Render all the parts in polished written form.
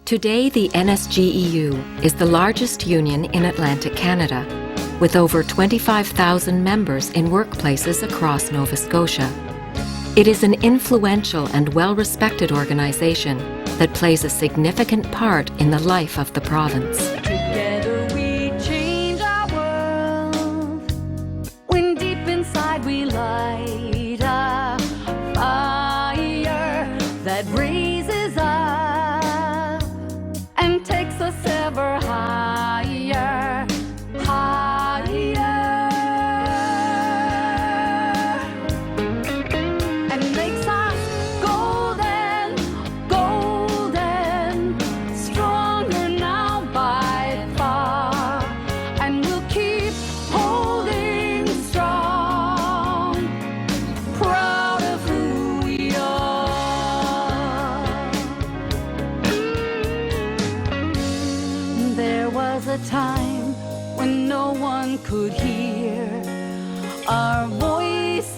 Today, the NSGEU is the largest union in Atlantic Canada, with over 25,000 members in workplaces across Nova Scotia. It is an influential and well-respected organization that plays a significant part in the life of the province. Together we change our world, when deep inside we light a fire that raises up and takes us ever higher, higher, and makes us golden, golden, stronger now by far, and we'll keep holding strong, proud of who we are. There was a time when no one could hear our voices.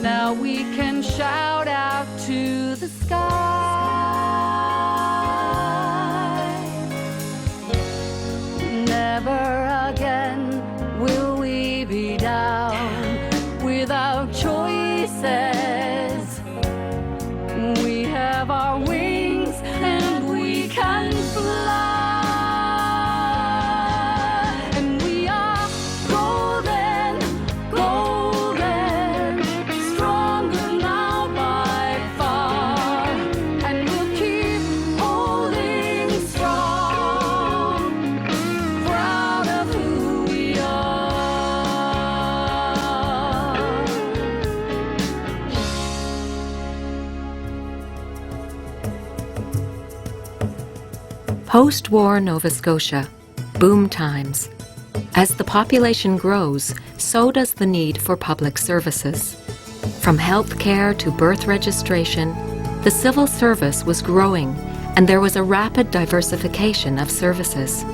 Now we can shout out to the sky. Never again will we be down without choices. We have our wings and we can fly. And we are golden, golden, stronger now by far. And we'll keep holding strong, proud of who we are. Post-war Nova Scotia, boom times. As the population grows, so does the need for public services. From health care to birth registration, the civil service was growing, and there was a rapid diversification of services.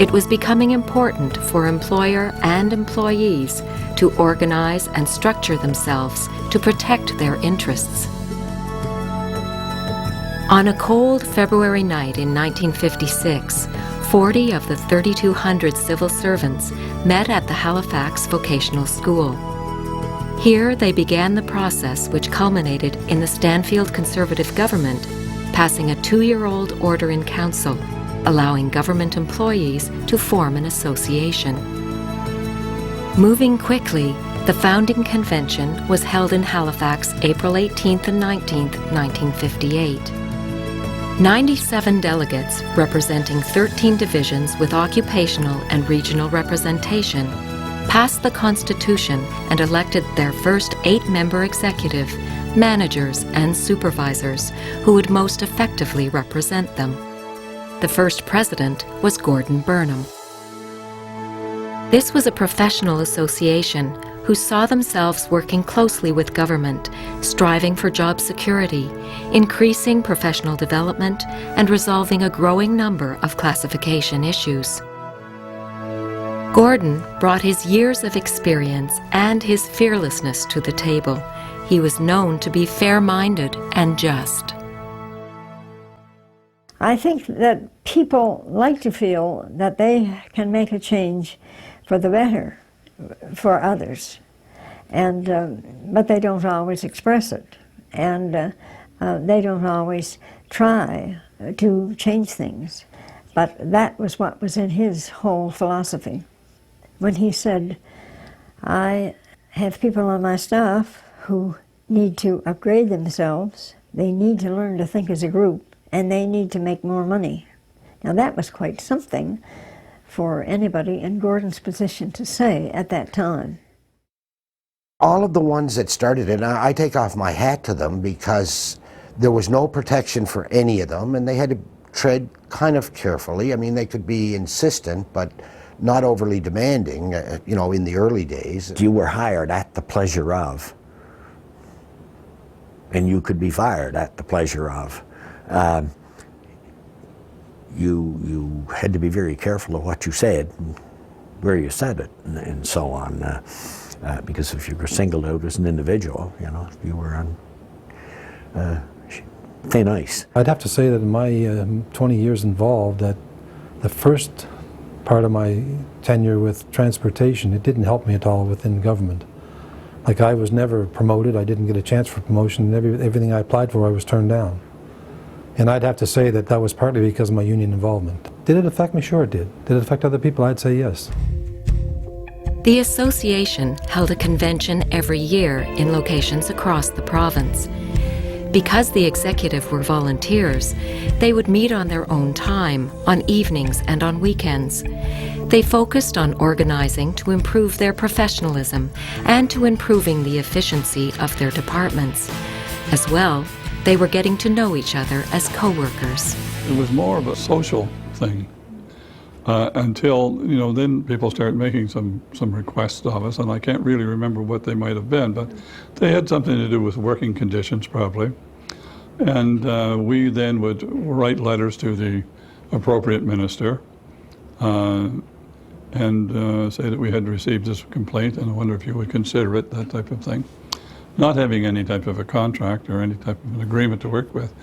It was becoming important for employer and employees to organize and structure themselves to protect their interests. On a cold February night in 1956, 40 of the 3,200 civil servants met at the Halifax Vocational School. Here they began the process which culminated in the Stanfield Conservative government passing a 2-year-old order in council, allowing government employees to form an association. Moving quickly, the founding convention was held in Halifax April 18th and 19th, 1958. 97 delegates representing 13 divisions with occupational and regional representation passed the Constitution and elected their first 8-member executive, managers and supervisors who would most effectively represent them. The first president was Gordon Burnham. This was a professional association who saw themselves working closely with government, striving for job security, increasing professional development, and resolving a growing number of classification issues. Gordon brought his years of experience and his fearlessness to the table. He was known to be fair-minded and just. I think that people like to feel that they can make a change for the better for others, and but they don't always express it, and they don't always try to change things. But that was what was in his whole philosophy. When he said, I have people on my staff who need to upgrade themselves, they need to learn to think as a group, and they need to make more money. Now that was quite something for anybody in Gordon's position to say at that time. All of the ones that started it, I take off my hat to them because there was no protection for any of them, and they had to tread kind of carefully. I mean, they could be insistent, but not overly demanding, you know, in the early days. You were hired at the pleasure of, and you could be fired at the pleasure of. You had to be very careful of what you said, where you said it, and so on. Because if you were singled out as an individual, you know, if you were on thin ice. I'd have to say that in my 20 years involved, that the first part of my tenure with transportation, it didn't help me at all within government. Like, I was never promoted, I didn't get a chance for promotion, everything I applied for I was turned down. And I'd have to say that that was partly because of my union involvement. Did it affect me? Sure it did. Did it affect other people? I'd say yes. The association held a convention every year in locations across the province. Because the executive were volunteers, they would meet on their own time, on evenings and on weekends. They focused on organizing to improve their professionalism and to improving the efficiency of their departments. As well, they were getting to know each other as co-workers. It was more of a social thing until, then people started making some requests of us, and I can't really remember what they might have been, but they had something to do with working conditions probably. And we then would write letters to the appropriate minister and say that we had received this complaint and I wonder if you would consider it, that type of thing. Not having any type of a contract or any type of an agreement to work with,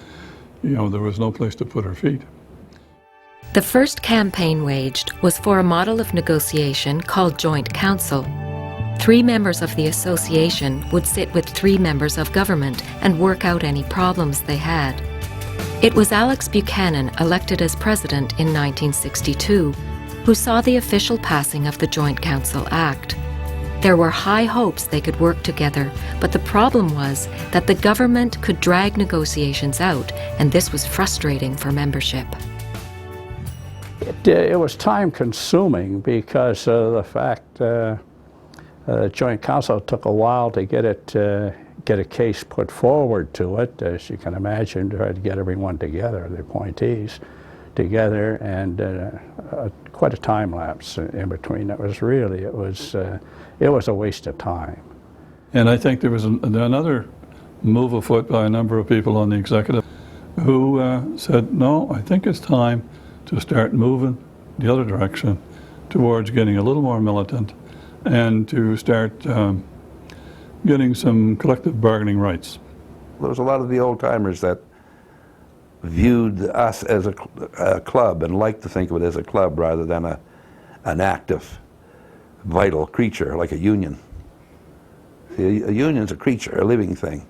there was no place to put our feet. The first campaign waged was for a model of negotiation called Joint Council. 3 members of the association would sit with 3 members of government and work out any problems they had. It was Alex Buchanan, elected as president in 1962, who saw the official passing of the Joint Council Act. There were high hopes they could work together, but the problem was that the government could drag negotiations out, and this was frustrating for membership. It was time-consuming because of the fact the Joint Council took a while to get a case put forward to it. As you can imagine, tried to get everyone together, the appointees together, and quite a time lapse in between. It was a waste of time. And I think there was another move afoot by a number of people on the executive who said, no, I think it's time to start moving the other direction towards getting a little more militant and to start getting some collective bargaining rights. There was a lot of the old-timers that viewed us as a club and liked to think of it as a club rather than an active, vital creature like a union. See, a union's a creature, a living thing.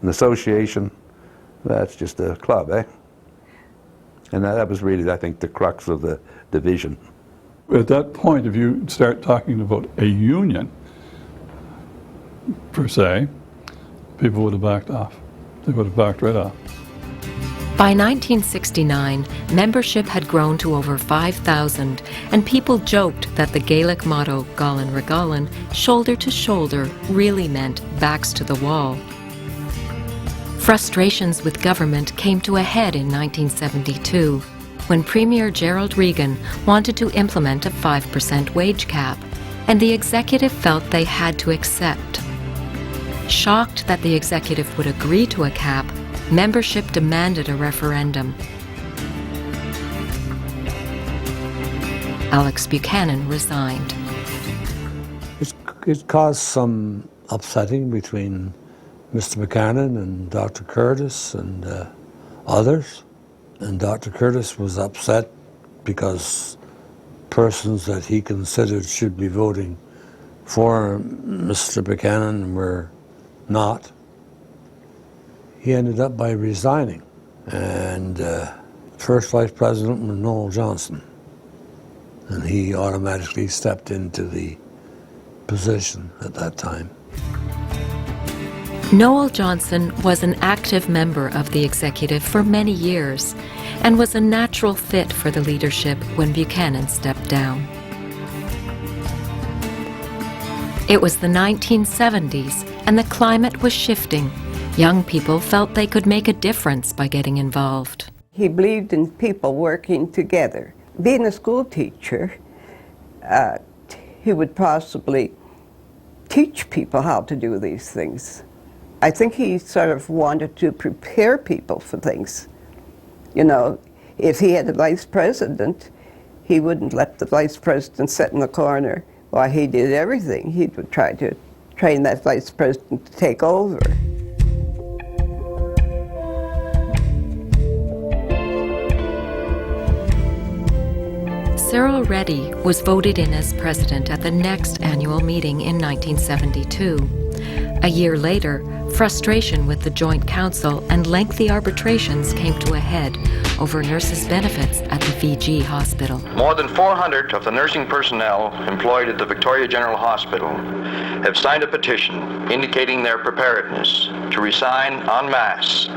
An association, that's just a club, eh? And that was really, I think, the crux of the division. At that point, if you start talking about a union, per se, people would have backed off. They would have backed right off. By 1969, membership had grown to over 5,000, and people joked that the Gaelic motto, Gallen Regallen, shoulder to shoulder, really meant backs to the wall. Frustrations with government came to a head in 1972, when Premier Gerald Regan wanted to implement a 5% wage cap, and the executive felt they had to accept. Shocked that the executive would agree to a cap, membership demanded a referendum. Alex Buchanan resigned. It caused some upsetting between Mr. Buchanan and Dr. Curtis and others. And Dr. Curtis was upset because persons that he considered should be voting for Mr. Buchanan were not. He ended up by resigning, and first vice president was Noel Johnson, and he automatically stepped into the position at that time. Noel Johnson was an active member of the executive for many years and was a natural fit for the leadership when Buchanan stepped down. It was the 1970s and the climate was shifting. Young people felt they could make a difference by getting involved. He believed in people working together. Being a school teacher, he would possibly teach people how to do these things. I think he sort of wanted to prepare people for things. You know, if he had a vice president, he wouldn't let the vice president sit in the corner while he did everything. He would try to train that vice president to take over. Cyril Reddy was voted in as president at the next annual meeting in 1972. A year later, frustration with the Joint Council and lengthy arbitrations came to a head over nurses' benefits at the VG Hospital. More than 400 of the nursing personnel employed at the Victoria General Hospital have signed a petition indicating their preparedness to resign en masse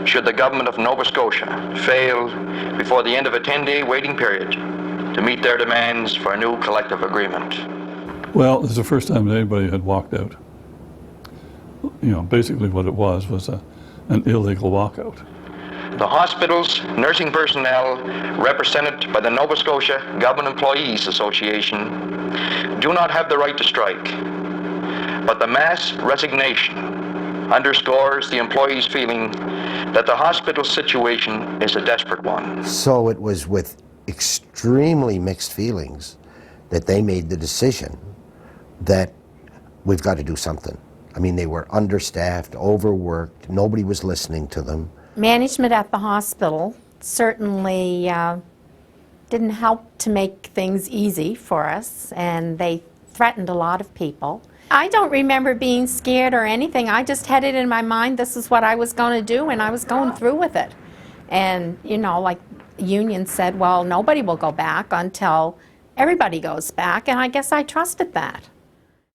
should the government of Nova Scotia fail before the end of a 10-day waiting period to meet their demands for a new collective agreement. Well, it's the first time that anybody had walked out. You know, basically what it was an illegal walkout. The hospital's nursing personnel, represented by the Nova Scotia Government Employees Association, do not have the right to strike. But the mass resignation underscores the employees' feeling that the hospital's situation is a desperate one. So it was with extremely mixed feelings that they made the decision that we've got to do something. I mean, they were understaffed, overworked, nobody was listening to them. Management at the hospital certainly didn't help to make things easy for us, and they threatened a lot of people. I don't remember being scared or anything. I just had it in my mind this is what I was going to do, and I was going through with it. And, you know, like the union said, well, nobody will go back until everybody goes back, and I guess I trusted that.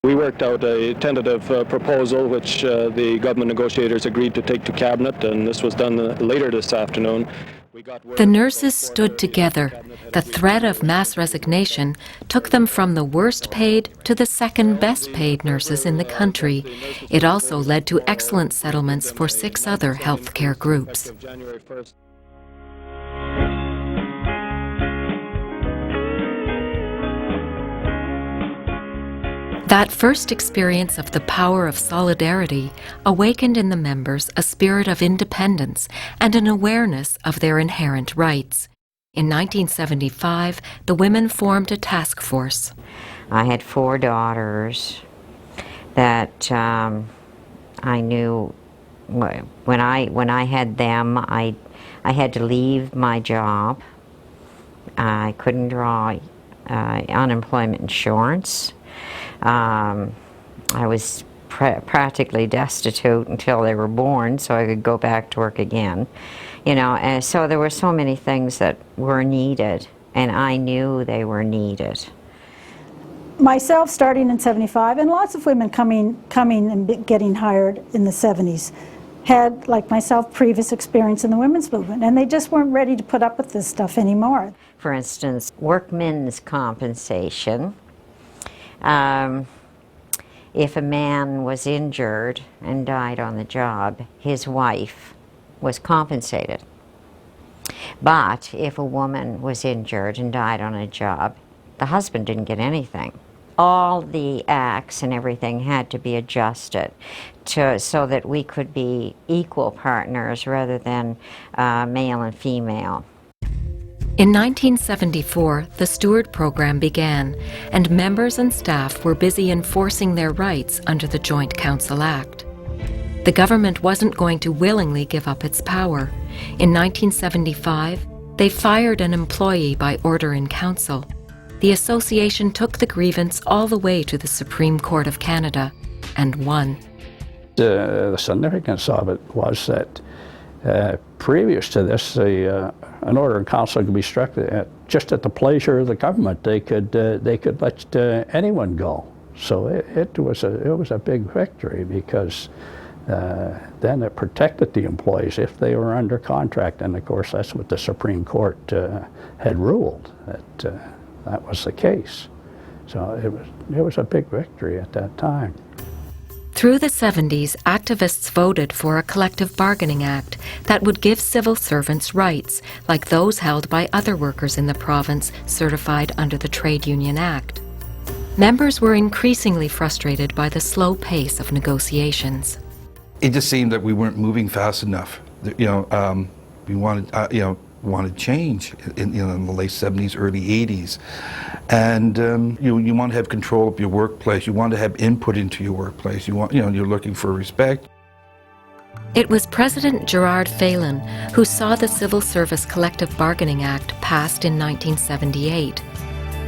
We worked out a tentative proposal which the government negotiators agreed to take to Cabinet, and this was done later this afternoon. The nurses stood together. The threat of mass resignation took them from the worst paid to the second best paid nurses in the country. It also led to excellent settlements for 6 other healthcare groups. That first experience of the power of solidarity awakened in the members a spirit of independence and an awareness of their inherent rights. In 1975, the women formed a task force. I had 4 daughters that I knew when I had them, I had to leave my job. I couldn't draw unemployment insurance. I was practically destitute until they were born, so I could go back to work again. You know, and so there were so many things that were needed, and I knew they were needed. Myself starting in '75, and lots of women coming and getting hired in the '70s, had, like myself, previous experience in the women's movement, and they just weren't ready to put up with this stuff anymore. For instance, workmen's compensation. If a man was injured and died on the job, his wife was compensated. But if a woman was injured and died on a job, the husband didn't get anything. All the acts and everything had to be adjusted so that we could be equal partners rather than male and female. In 1974, the Steward program began, and members and staff were busy enforcing their rights under the Joint Council Act. The government wasn't going to willingly give up its power. In 1975, they fired an employee by order in council. The association took the grievance all the way to the Supreme Court of Canada and won. The significance of it was that previous to this, an order in council could be struck just at the pleasure of the government. They could let anyone go. So it was a big victory because then it protected the employees if they were under contract, and of course that's what the Supreme Court had ruled, that was the case. So it was a big victory at that time. Through the 70s, activists voted for a collective bargaining act that would give civil servants rights, like those held by other workers in the province certified under the Trade Union Act. Members were increasingly frustrated by the slow pace of negotiations. It just seemed that we weren't moving fast enough. We wanted change in the late 70s, early 80s. And you want to have control of your workplace. You want to have input into your workplace. You're looking for respect. It was President Gerard Phelan who saw the Civil Service Collective Bargaining Act passed in 1978.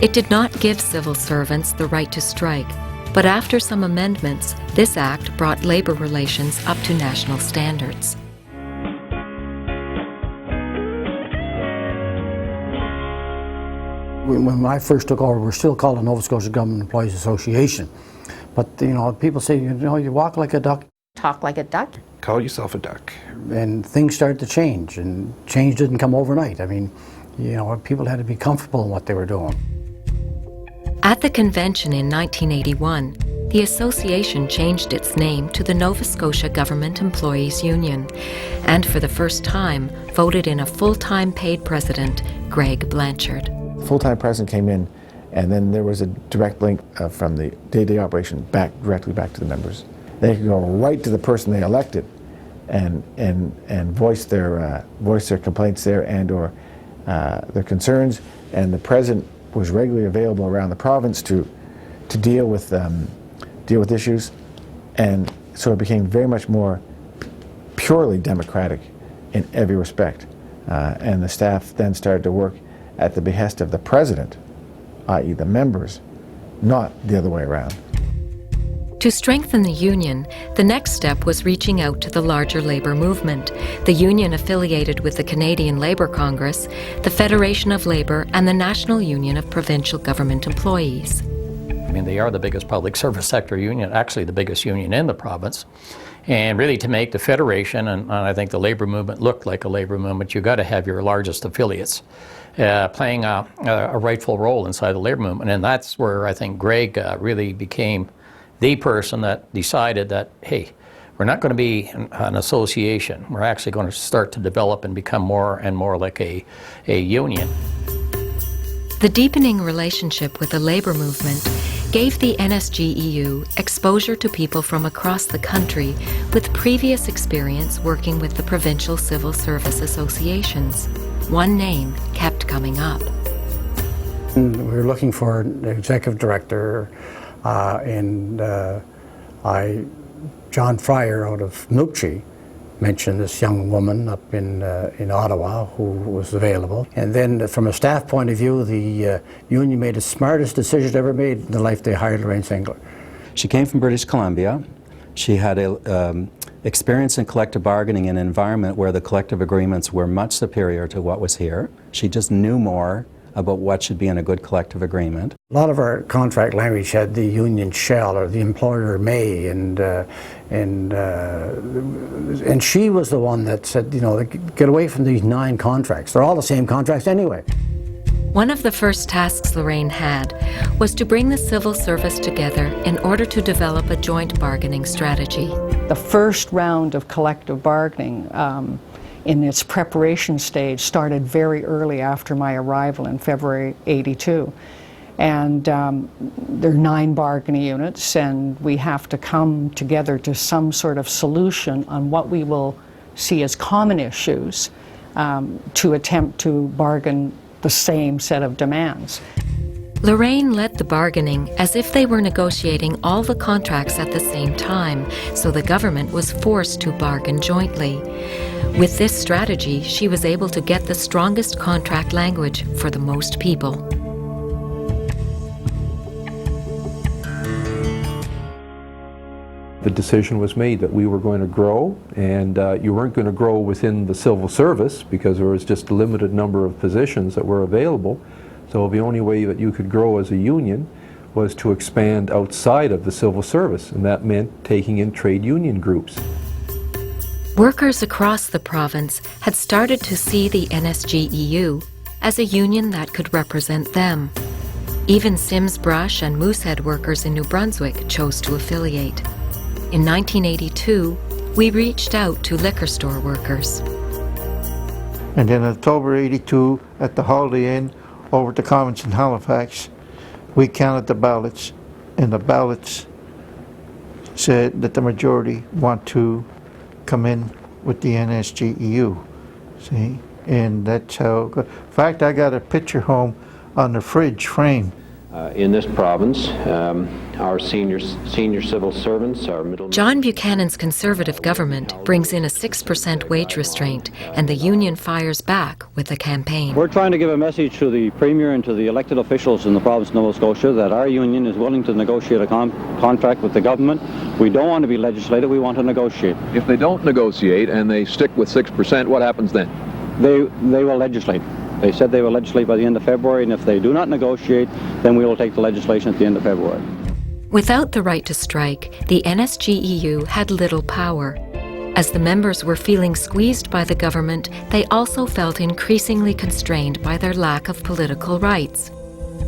It did not give civil servants the right to strike, but after some amendments, this act brought labor relations up to national standards. When I first took over, we were still called the Nova Scotia Government Employees Association. But, you know, people say, you know, you walk like a duck. Talk like a duck. Call yourself a duck. And things started to change, and change didn't come overnight. I mean, you know, people had to be comfortable in what they were doing. At the convention in 1981, the association changed its name to the Nova Scotia Government Employees Union, and for the first time voted in a full-time paid president, Greg Blanchard. The full-time president came in, and then there was a direct link from the day-to-day operation directly back to the members. They could go right to the person they elected and voice their complaints there and/or their concerns, and the president was regularly available around the province to deal with issues, and so it became very much more purely democratic in every respect. And the staff then started to work at the behest of the president, i.e. the members, not the other way around. To strengthen the union, the next step was reaching out to the larger labor movement, the union affiliated with the Canadian Labour Congress, the Federation of Labour, and the National Union of Provincial Government Employees. I mean, they are the biggest public service sector union, actually the biggest union in the province. And really to make the federation, and I think the labor movement looked like a labor movement, you got to have your largest affiliates playing a rightful role inside the labor movement. And that's where I think Greg really became the person that decided that, hey, we're not going to be an association. We're actually going to start to develop and become more and more like a union. The deepening relationship with the labor movement gave the NSGEU exposure to people from across the country with previous experience working with the provincial civil service associations. One name kept coming up. We were looking for an executive director, John Fryer out of Noochie mentioned this young woman up in Ottawa who was available. And then from a staff point of view, the union made the smartest decision ever made in their life. They hired Lorraine Singler. She came from British Columbia. She had experience in collective bargaining in an environment where the collective agreements were much superior to what was here. She just knew more about what should be in a good collective agreement. A lot of our contract language had the union shall or the employer may, and she was the one that said, you know, get away from these 9 contracts. They're all the same contracts anyway. One of the first tasks Lorraine had was to bring the civil service together in order to develop a joint bargaining strategy. The first round of collective bargaining in its preparation stage started very early after my arrival in February '82. And there are 9 bargaining units, and we have to come together to some sort of solution on what we will see as common issues to attempt to bargain the same set of demands. Lorraine led the bargaining as if they were negotiating all the contracts at the same time, so the government was forced to bargain jointly. With this strategy, she was able to get the strongest contract language for the most people. The decision was made that we were going to grow, and you weren't going to grow within the civil service because there was just a limited number of positions that were available. So the only way that you could grow as a union was to expand outside of the civil service, and that meant taking in trade union groups. Workers across the province had started to see the NSGEU as a union that could represent them. Even Sims Brush and Moosehead workers in New Brunswick chose to affiliate. In 1982, we reached out to liquor store workers. And in October '82, at the Holiday Inn over at the Commons in Halifax, we counted the ballots, and the ballots said that the majority want to come in with the NSGEU, see? And that's how, in fact, I got a picture home on the fridge frame In this province, our senior civil servants, our middle... John Buchanan's Conservative government brings in a 6% wage restraint, and the union fires back with a campaign. We're trying to give a message to the Premier and to the elected officials in the province of Nova Scotia that our union is willing to negotiate a contract with the government. We don't want to be legislated, we want to negotiate. If they don't negotiate and they stick with 6%, what happens then? They will legislate. They said they will legislate by the end of February, and if they do not negotiate, then we will take the legislation at the end of February. Without the right to strike, the NSGEU had little power. As the members were feeling squeezed by the government, they also felt increasingly constrained by their lack of political rights.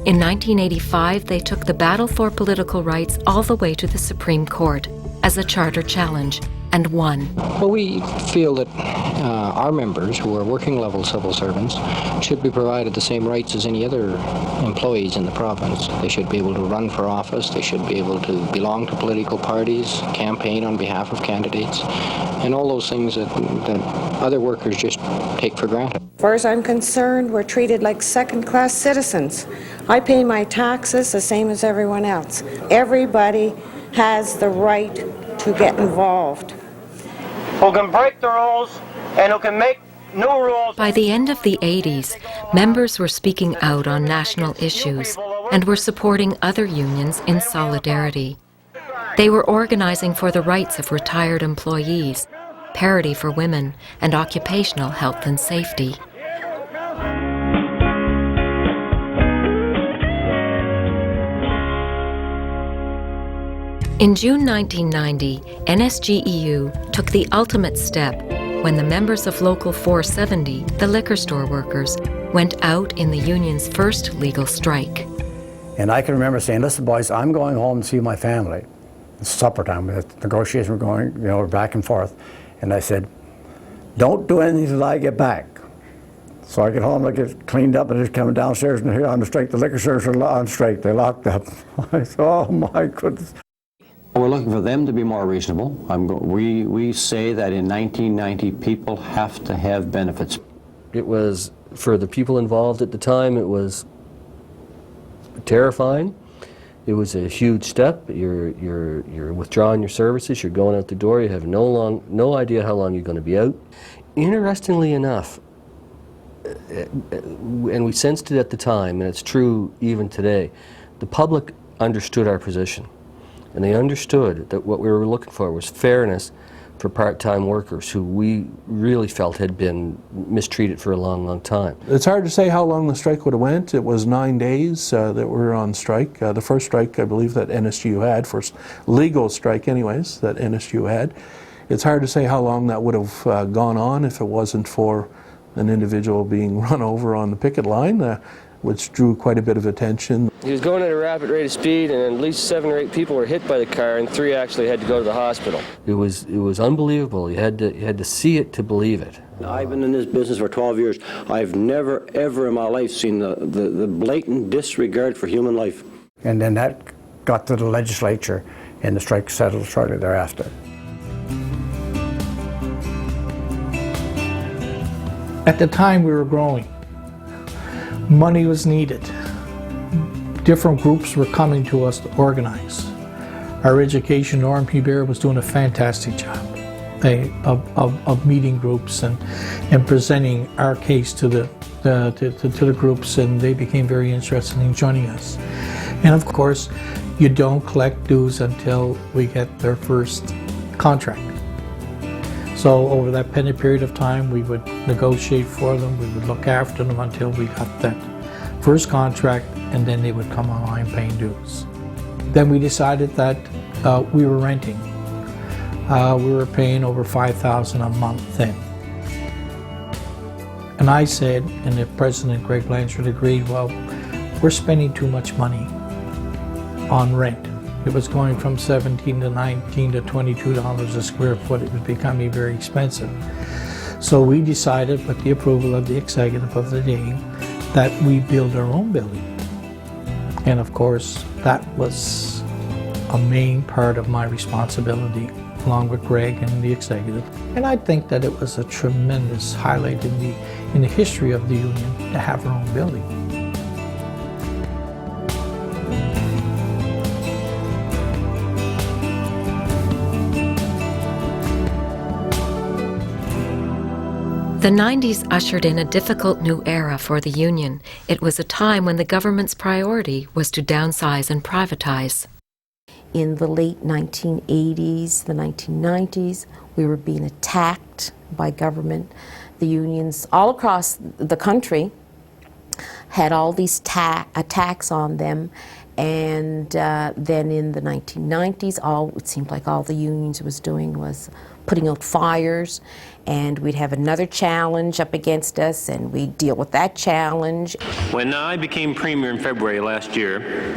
In 1985, they took the battle for political rights all the way to the Supreme Court as a charter challenge, and won. Well, we feel that our members, who are working level civil servants, should be provided the same rights as any other employees in the province. They should be able to run for office, they should be able to belong to political parties, campaign on behalf of candidates, and all those things that other workers just take for granted. As far as I'm concerned, we're treated like second-class citizens. I pay my taxes the same as everyone else. Everybody has the right to get involved. Who can break the rules and who can make new rules. By the end of the 80s, members were speaking out on national issues and were supporting other unions in solidarity. They were organizing for the rights of retired employees, parity for women, and occupational health and safety. In June 1990, NSGEU took the ultimate step when the members of Local 470, the liquor store workers, went out in the union's first legal strike. And I can remember saying, listen boys, I'm going home to see my family. It's supper time, the negotiations were going, back and forth. And I said, don't do anything until I get back. So I get home, I get cleaned up, and just coming downstairs and here on the strike, the liquor stores are on strike, they locked up. I said, oh my goodness. We're looking for them to be more reasonable. We say that in 1990, people have to have benefits. It was, for the people involved at the time, it was terrifying. It was a huge step. You're withdrawing your services, you're going out the door, you have no idea how long you're going to be out. Interestingly enough, and we sensed it at the time, and it's true even today, the public understood our position. And they understood that what we were looking for was fairness for part-time workers who we really felt had been mistreated for a long, long time. It's hard to say how long the strike would have went. It was 9 days that we were on strike. The first strike, I believe, that NSGEU had, first legal strike anyways, that NSGEU had. It's hard to say how long that would have gone on if it wasn't for an individual being run over on the picket line, which drew quite a bit of attention. He was going at a rapid rate of speed, and at least 7 or 8 people were hit by the car, and 3 actually had to go to the hospital. It was unbelievable. You had to see it to believe it. I've been in this business for 12 years. I've never, ever in my life seen the blatant disregard for human life. And then that got to the legislature, and the strike settled shortly thereafter. At the time, we were growing. Money was needed. Different groups were coming to us to organize. Our education, Norm Hubert, was doing a fantastic job of meeting groups and presenting our case to the groups, and they became very interested in joining us. And of course, you don't collect dues until we get their first contract. So over that period of time, we would negotiate for them, we would look after them until we got that first contract, and then they would come online paying dues. Then we decided that we were renting. We were paying over $5,000 a month then. And I said, and the President Greg Blanchard agreed, well, we're spending too much money on rent. It was going from $17 to $19 to $22 a square foot. It was becoming very expensive. So we decided, with the approval of the executive of the day, that we build our own building. And of course, that was a main part of my responsibility, along with Greg and the executive. And I think that it was a tremendous highlight in the history of the union to have our own building. The 90s ushered in a difficult new era for the union. It was a time when the government's priority was to downsize and privatize. In the late 1980s, the 1990s, we were being attacked by government. The unions all across the country had all these attacks on them, and then in the 1990s, it seemed like all the unions was doing was putting out fires, and we'd have another challenge up against us, and we'd deal with that challenge. When I became Premier in February last year,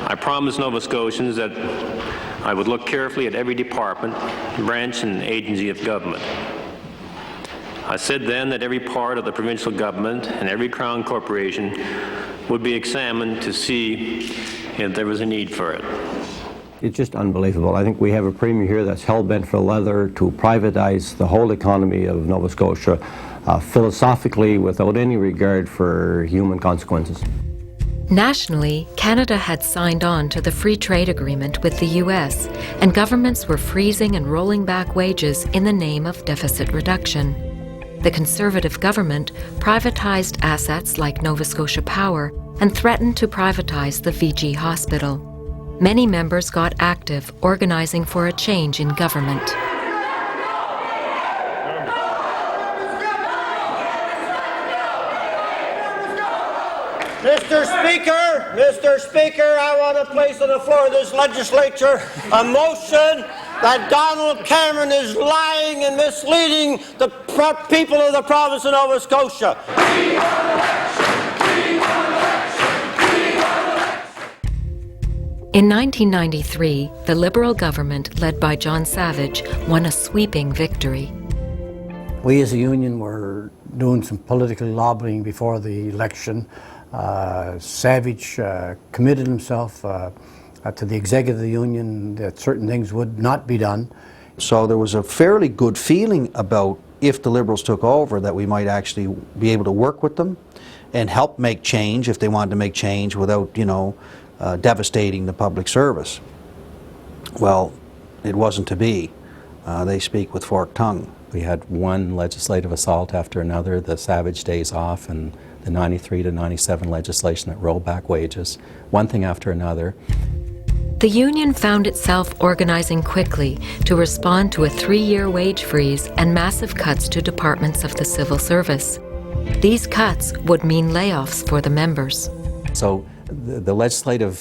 I promised Nova Scotians that I would look carefully at every department, branch, and agency of government. I said then that every part of the provincial government and every Crown corporation would be examined to see if there was a need for it. It's just unbelievable. I think we have a Premier here that's hell-bent for leather to privatize the whole economy of Nova Scotia, philosophically, without any regard for human consequences. Nationally, Canada had signed on to the free trade agreement with the U.S., and governments were freezing and rolling back wages in the name of deficit reduction. The Conservative government privatized assets like Nova Scotia Power and threatened to privatize the VG Hospital. Many members got active, organizing for a change in government. Mr. Speaker, I want to place on the floor of this legislature a motion that Donald Cameron is lying and misleading the people of the province of Nova Scotia. In 1993, the Liberal government, led by John Savage, won a sweeping victory. We as a union were doing some political lobbying before the election. Savage committed himself to the executive of the union that certain things would not be done. So there was a fairly good feeling about, if the Liberals took over, that we might actually be able to work with them and help make change if they wanted to make change without, devastating the public service. Well, it wasn't to be. They speak with forked tongue. We had one legislative assault after another, the Savage days off and the 93 to 97 legislation that rolled back wages, one thing after another. The union found itself organizing quickly to respond to a 3-year wage freeze and massive cuts to departments of the civil service. These cuts would mean layoffs for the members. So the legislative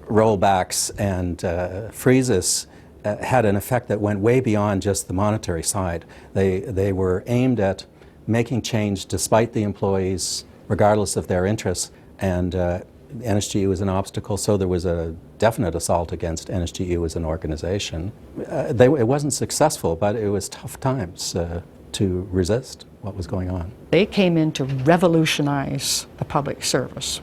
rollbacks and freezes had an effect that went way beyond just the monetary side. They were aimed at making change despite the employees, regardless of their interests, and NSGEU was an obstacle, so there was a definite assault against NSGEU as an organization. It wasn't successful, but it was tough times to resist what was going on. They came in to revolutionize the public service.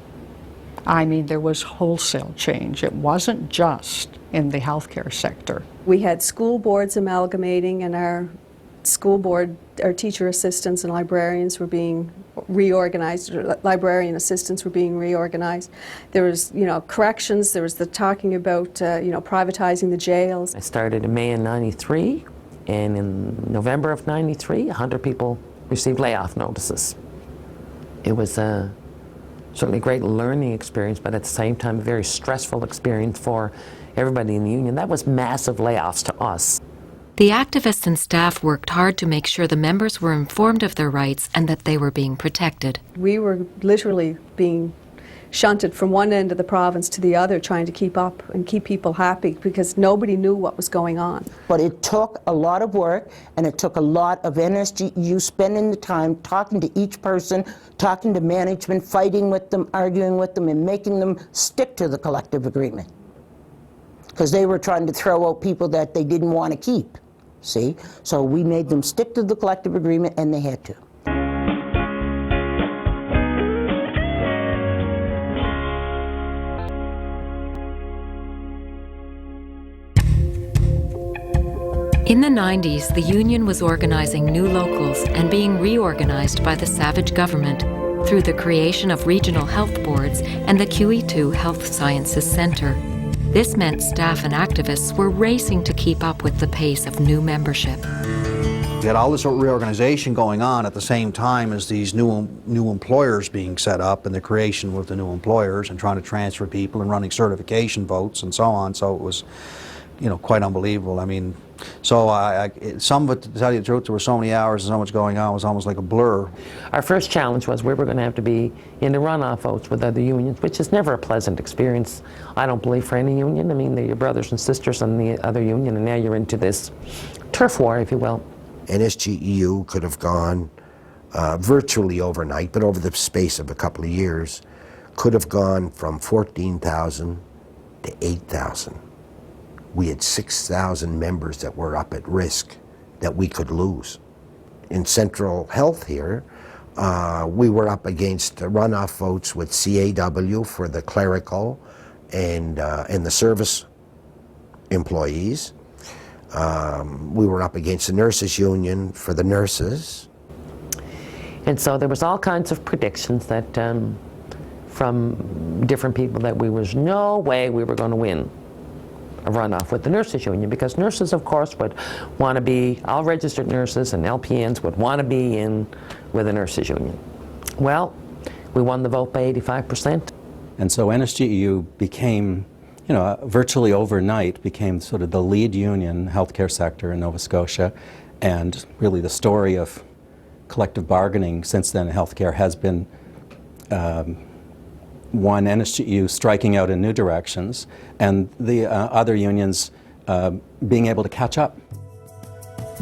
I mean, there was wholesale change. It wasn't just in the healthcare sector. We had school boards amalgamating, and our teacher assistants and librarians were being reorganized, librarian assistants were being reorganized. There was, corrections, there was the talking about, privatizing the jails. I started in May of '93, and in November of '93, 100 people received layoff notices. It was certainly a great learning experience, but at the same time a very stressful experience for everybody in the union. That was massive layoffs to us. The activists and staff worked hard to make sure the members were informed of their rights and that they were being protected. We were literally being shunted from one end of the province to the other, trying to keep up and keep people happy because nobody knew what was going on. But it took a lot of work, and it took a lot of NSGEU spending the time talking to each person, talking to management, fighting with them, arguing with them, and making them stick to the collective agreement. Because they were trying to throw out people that they didn't want to keep, see? So we made them stick to the collective agreement, and they had to. In the 90s, the union was organizing new locals and being reorganized by the Savage government through the creation of regional health boards and the QE2 Health Sciences Center. This meant staff and activists were racing to keep up with the pace of new membership. We had all this reorganization going on at the same time as these new employers being set up and the creation with the new employers and trying to transfer people and running certification votes and so on. So it was, you know, quite unbelievable. I mean, so some of it, to tell you the truth, there were so many hours and so much going on, it was almost like a blur. Our first challenge was we were going to have to be in the runoff votes with other unions, which is never a pleasant experience, I don't believe, for any union. I mean, they're your brothers and sisters in the other union, and now you're into this turf war, if you will. NSGEU could have gone virtually overnight, but over the space of a couple of years, could have gone from 14,000 to 8,000. We had 6,000 members that were up at risk that we could lose. In Central Health here, we were up against runoff votes with CAW for the clerical and the service employees. We were up against the nurses union for the nurses. And so there was all kinds of predictions that from different people that we was no way we were going to win a runoff with the nurses union, because nurses, of course, would want to be, all registered nurses and LPNs would want to be in with the nurses union. Well, we won the vote by 85%. And so NSGEU became, you know, virtually overnight became sort of the lead union healthcare sector in Nova Scotia, and really the story of collective bargaining since then in healthcare has been one, NSGEU striking out in new directions, and the other unions being able to catch up.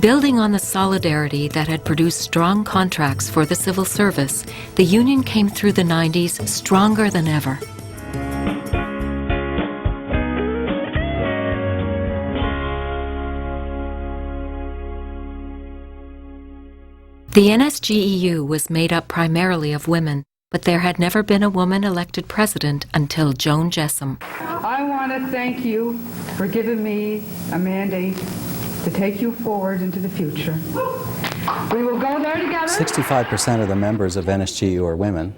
Building on the solidarity that had produced strong contracts for the civil service, the union came through the 90s stronger than ever. The NSGEU was made up primarily of women, but there had never been a woman elected president until Joan Jessam. I want to thank you for giving me a mandate to take you forward into the future. We will go there together. 65% of the members of NSGEU are women,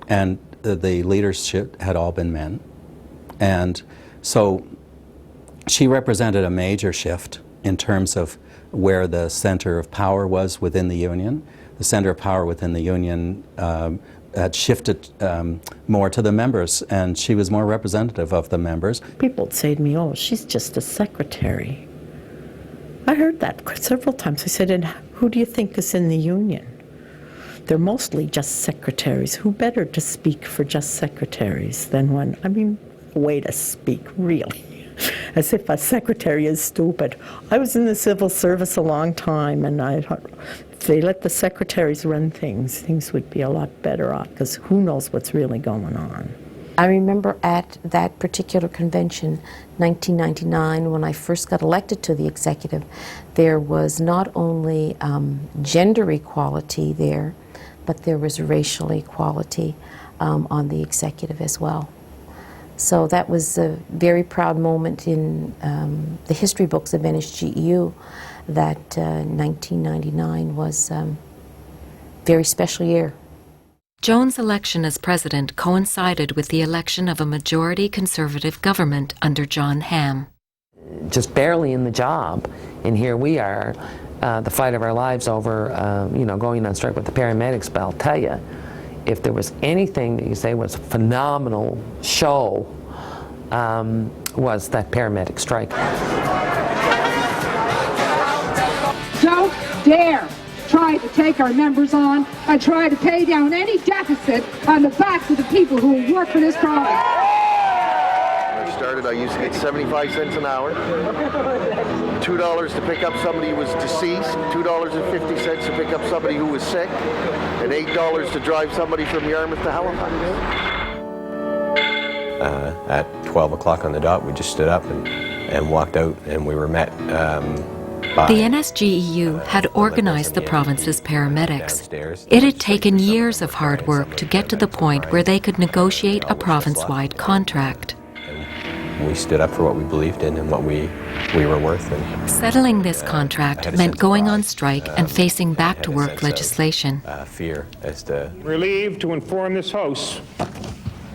and the leadership had all been men. And so she represented a major shift in terms of where the center of power was within the union. The center of power within the union had shifted more to the members, and she was more representative of the members. People would say to me, oh, she's just a secretary. I heard that several times. I said, and who do you think is in the union? They're mostly just secretaries. Who better to speak for just secretaries than one? I mean, way to speak, really. As if a secretary is stupid. I was in the civil service a long time, and I thought, if they let the secretaries run things, things would be a lot better off, because who knows what's really going on. I remember at that particular convention, 1999, when I first got elected to the executive, there was not only gender equality there, but there was racial equality on the executive as well. So that was a very proud moment in the history books of NSGEU, that 1999 was a very special year. Joan's election as president coincided with the election of a majority conservative government under John Hamm. Just barely in the job, and here we are, the fight of our lives over, you know, going on strike with the paramedics. But I'll tell you, if there was anything that you say was a phenomenal show, was that paramedic strike. Don't dare try to take our members on and try to pay down any deficit on the backs of the people who work for this province. When I started, I used to get 75 cents an hour, $2 to pick up somebody who was deceased, $2.50 to pick up somebody who was sick, and $8 to drive somebody from Yarmouth to Halifax. At 12 o'clock on the dot, we just stood up and walked out, and we were met by... The NSGEU had organized the province's paramedics. It had taken years of hard work to get to the point where they could negotiate a province-wide contract. We stood up for what we believed in and what we were worth. And, settling this contract meant going on strike and facing back-to-work legislation. Fear as to... Relieved to inform this House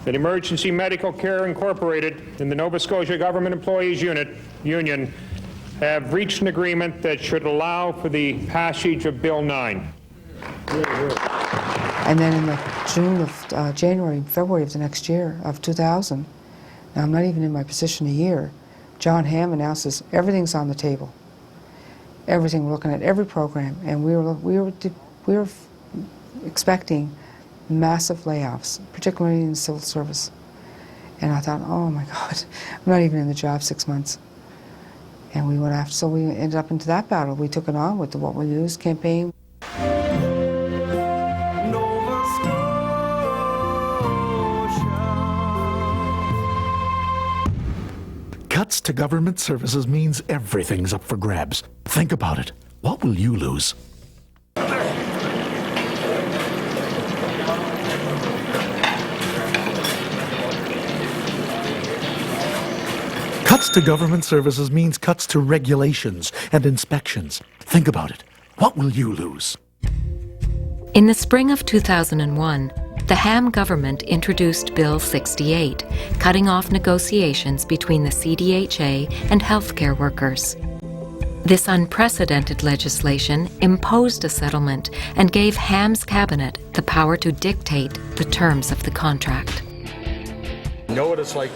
that Emergency Medical Care Incorporated in the Nova Scotia Government Employees Union have reached an agreement that should allow for the passage of Bill 9. And then in the January, February of the next year, of 2000, now I'm not even in my position a year, John Hamm announces everything's on the table. Everything, we're looking at every program, and we were expecting massive layoffs, particularly in the civil service. And I thought, oh my God, I'm not even in the job 6 months. And we went after, so we ended up into that battle. We took it on with the What Will You Lose campaign. Cuts to government services means everything's up for grabs. Think about it. What will you lose? Cuts to government services means cuts to regulations and inspections. Think about it. What will you lose? In the spring of 2001, the Hamm government introduced Bill 68, cutting off negotiations between the CDHA and healthcare workers. This unprecedented legislation imposed a settlement and gave Hamm's cabinet the power to dictate the terms of the contract. You know what it's like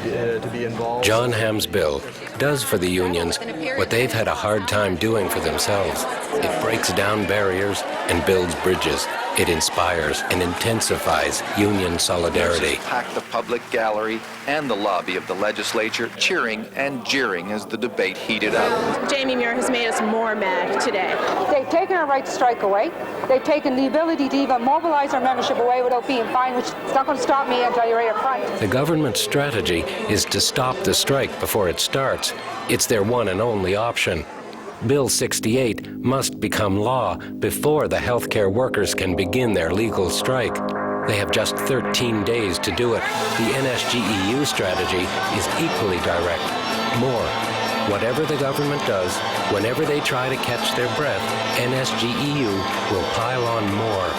to be involved? John Hamm's bill does for the unions what they've had a hard time doing for themselves. It breaks down barriers and builds bridges. It inspires and intensifies union solidarity. Packed the public gallery and the lobby of the legislature, cheering and jeering as the debate heated up. Jamie Muir has made us more mad today. They've taken our right to strike away. They've taken the ability to even mobilize our membership away without being fined, which is not going to stop me until you're right up front. The government's strategy is to stop the strike before it starts. It's their one and only option. Bill 68 must become law before the healthcare workers can begin their legal strike. They have just 13 days to do it. The NSGEU strategy is equally direct. More. Whatever the government does, whenever they try to catch their breath, NSGEU will pile on more.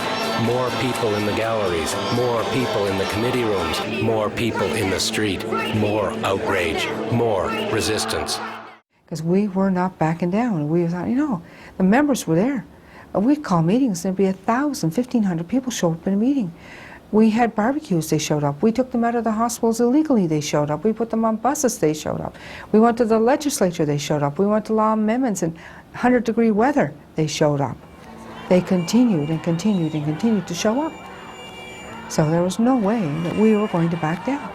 More people in the galleries, more people in the committee rooms, more people in the street, more outrage, more resistance. Because we were not backing down. We thought, you know, the members were there. We'd call meetings, and there'd be 1,000, 1,500 people show up in a meeting. We had barbecues, they showed up. We took them out of the hospitals illegally, they showed up. We put them on buses, they showed up. We went to the legislature, they showed up. We went to law amendments in 100-degree weather, they showed up. They continued and continued and continued to show up. So there was no way that we were going to back down.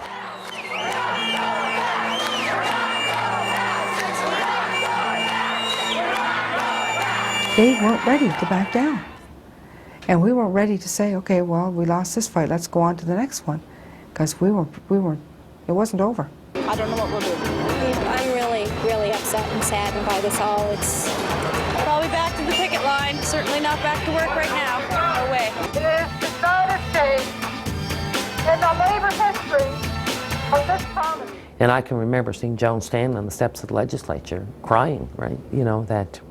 They weren't ready to back down. And we weren't ready to say, okay, well, we lost this fight, let's go on to the next one. Because it wasn't over. I don't know what we'll do. I'm really upset and saddened by this all. It's probably back to the picket line, certainly not back to work right now. No way. It is not a stage in the labor history of this province. And I can remember seeing Joan stand on the steps of the legislature crying, right? You know, that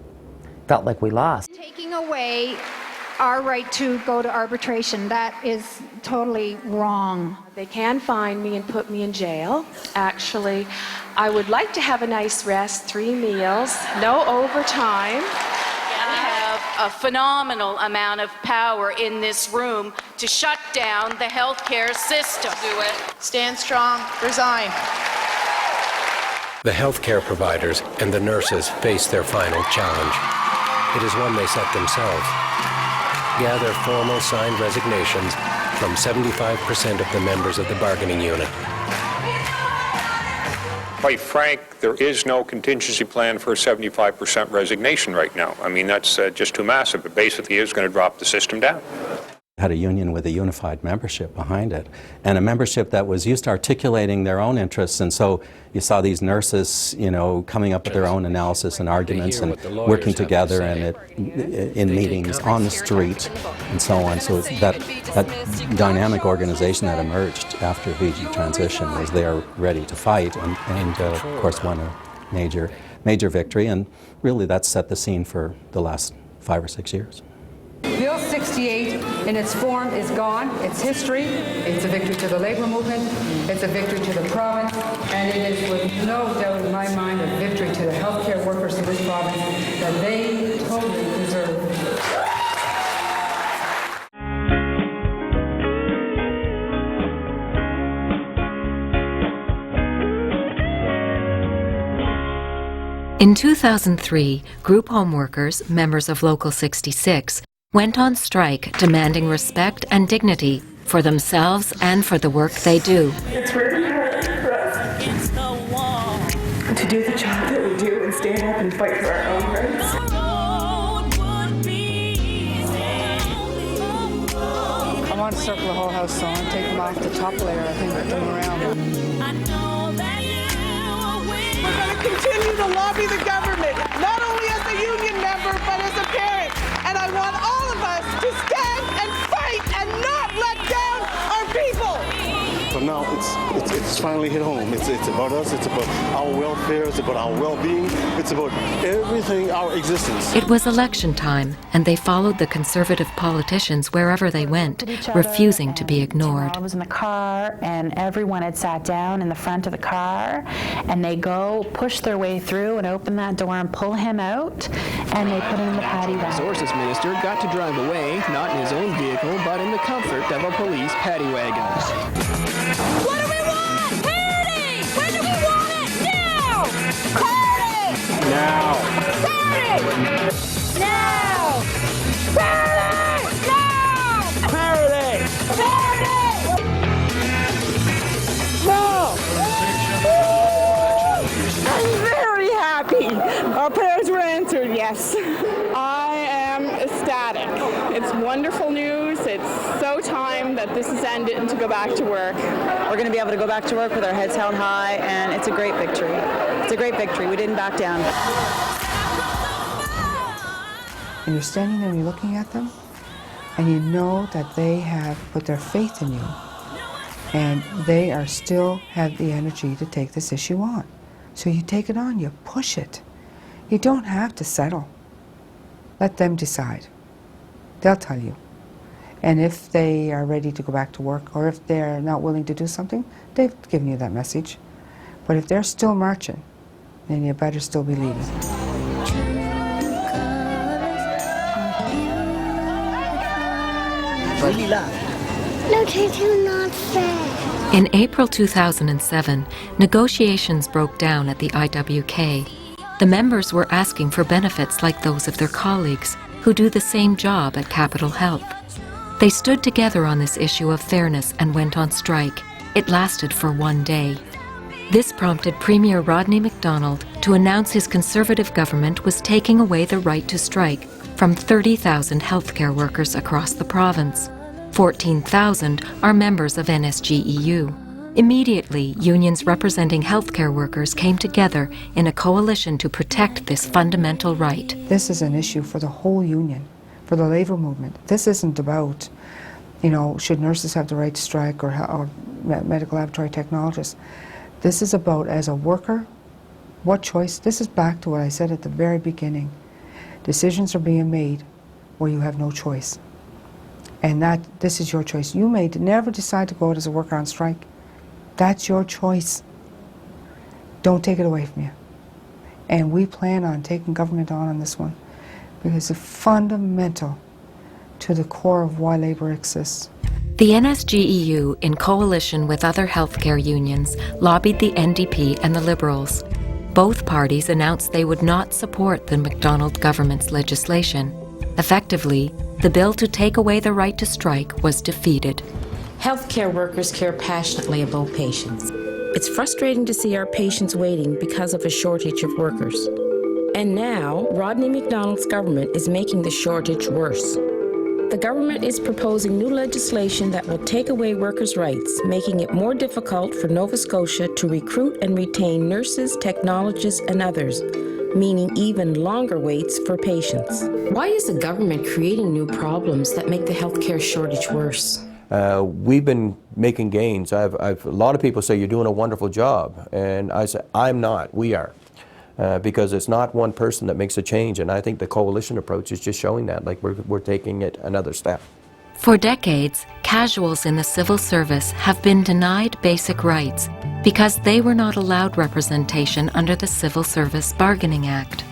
felt like we lost. Taking away our right to go to arbitration, that is totally wrong. They can fine me and put me in jail. Actually, I would like to have a nice rest, 3 meals, no overtime. We have a phenomenal amount of power in this room to shut down the healthcare system. Do it. Stand strong, resign. The healthcare providers and the nurses face their final challenge. It is one they set themselves. Gather formal signed resignations from 75% of the members of the bargaining unit. Quite frank, there is no contingency plan for a 75% resignation right now. I mean, that's just too massive. It basically is going to drop the system down. Had a union with a unified membership behind it, and a membership that was used to articulating their own interests. And so you saw these nurses, you know, coming up with their own analysis and arguments and working together and in meetings on the street and so on. So that dynamic organization that emerged after VG transition was there ready to fight, and of course won a major victory. And really that set the scene for the last 5 or 6 years. Bill 68 in its form is gone. It's history. It's a victory to the labor movement. It's a victory to the province. And it is with no doubt in my mind a victory to the healthcare workers of this province that they totally deserve. In 2003, group home workers, members of Local 66, went on strike demanding respect and dignity for themselves and for the work they do. It's really hard for us to do the job that we do and stand up and fight for our own rights. I want to circle the whole house, so I want to take them off the top layer, I think, put them around. We're going to continue to lobby the government, not only as a union member, but as a parent. And I want all of us to stand and fight and not let down our people. But now it's finally hit home. It's about us. It's about our welfare. It's about our well-being. It's about everything, our existence. It was election time, and they followed the Conservative politicians wherever they went, refusing to be ignored. I was in the car, and everyone had sat down in the front of the car, and they go push their way through and open that door and pull him out, and they put him in the paddy wagon. The Resources Minister got to drive away, not in his own vehicle, but in the comfort of a police paddy wagon. What do we want? Parity! When do we want it? Now! Parity! Now! Parity! Now! Parity! Now! Parity! Parity! No! I'm very happy. Our prayers were answered, yes. I am ecstatic. It's wonderful news. It's so time that this has ended and to go back to work. We're going to be able to go back to work with our heads held high, and it's a great victory. It's a great victory. We didn't back down. And you're standing there and you're looking at them, and you know that they have put their faith in you, and they are still have the energy to take this issue on. So you take it on, you push it. You don't have to settle. Let them decide. They'll tell you. And if they are ready to go back to work, or if they're not willing to do something, they've given you that message. But if they're still marching, then you better still be leading. No, tattoo not fair. In April 2007, negotiations broke down at the IWK. The members were asking for benefits like those of their colleagues who do the same job at Capital Health. They stood together on this issue of fairness and went on strike. It lasted for one day. This prompted Premier Rodney MacDonald to announce his Conservative government was taking away the right to strike from 30,000 healthcare workers across the province. 14,000 are members of NSGEU. Immediately, unions representing healthcare workers came together in a coalition to protect this fundamental right. This is an issue for the whole union, for the labor movement. This isn't about, you know, should nurses have the right to strike or medical laboratory technologists. This is about, as a worker, what choice. This is back to what I said at the very beginning. Decisions are being made where you have no choice. And this is your choice. You may never decide to go out as a worker on strike. That's your choice. Don't take it away from you. And we plan on taking government on this one because it's fundamental to the core of why labor exists. The NSGEU, in coalition with other healthcare unions, lobbied the NDP and the Liberals. Both parties announced they would not support the MacDonald government's legislation. Effectively, the bill to take away the right to strike was defeated. Healthcare workers care passionately about patients. It's frustrating to see our patients waiting because of a shortage of workers. And now, Rodney MacDonald's government is making the shortage worse. The government is proposing new legislation that will take away workers' rights, making it more difficult for Nova Scotia to recruit and retain nurses, technologists, and others, meaning even longer waits for patients. Why is the government creating new problems that make the healthcare shortage worse? We've been making gains. A lot of people say you're doing a wonderful job, and I say I'm not. We are. because it's not one person that makes a change, and I think the coalition approach is just showing that, like we're taking it another step. For decades, casuals in the civil service have been denied basic rights because they were not allowed representation under the Civil Service Bargaining Act.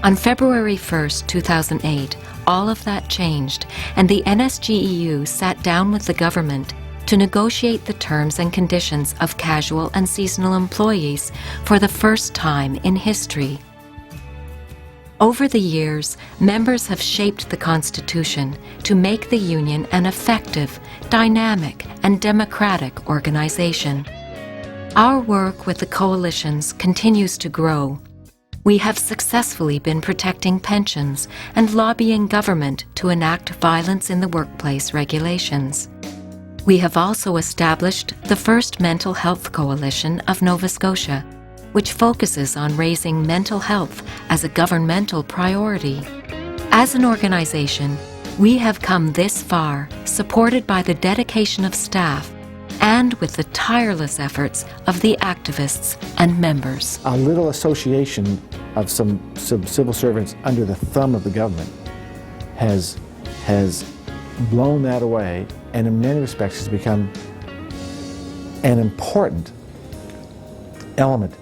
On February 1st, 2008, all of that changed, and the NSGEU sat down with the government to negotiate the terms and conditions of casual and seasonal employees for the first time in history. Over the years, members have shaped the Constitution to make the union an effective, dynamic, and democratic organization. Our work with the coalitions continues to grow. We have successfully been protecting pensions and lobbying government to enact violence in the workplace regulations. We have also established the first mental health coalition of Nova Scotia, which focuses on raising mental health as a governmental priority. As an organization, we have come this far, supported by the dedication of staff and with the tireless efforts of the activists and members. A little association of some civil servants under the thumb of the government has blown that away, and in many respects has become an important element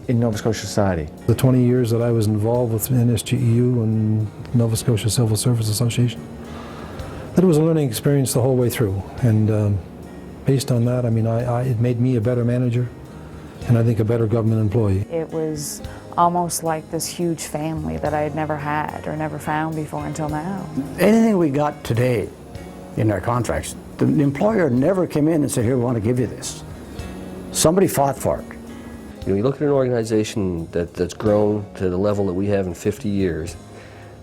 in Nova Scotia society. The 20 years that I was involved with NSGEU and Nova Scotia Civil Service Association, that was a learning experience the whole way through. And based on that, I mean, it made me a better manager and I think a better government employee. It was almost like this huge family that I had never had or never found before until now. Anything we got today in our contracts, the employer never came in and said, here, we want to give you this. Somebody fought for it. You know, you look at an organization that's grown to the level that we have in 50 years,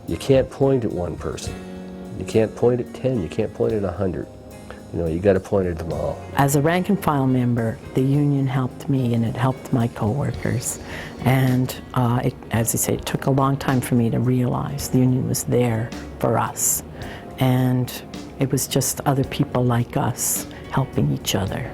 you can't point at one person. You can't point at 10, you can't point at 100. You know, you got to point at them all. As a rank and file member, the union helped me and it helped my coworkers. And as I say, it took a long time for me to realize the union was there for us. And it was just other people like us helping each other.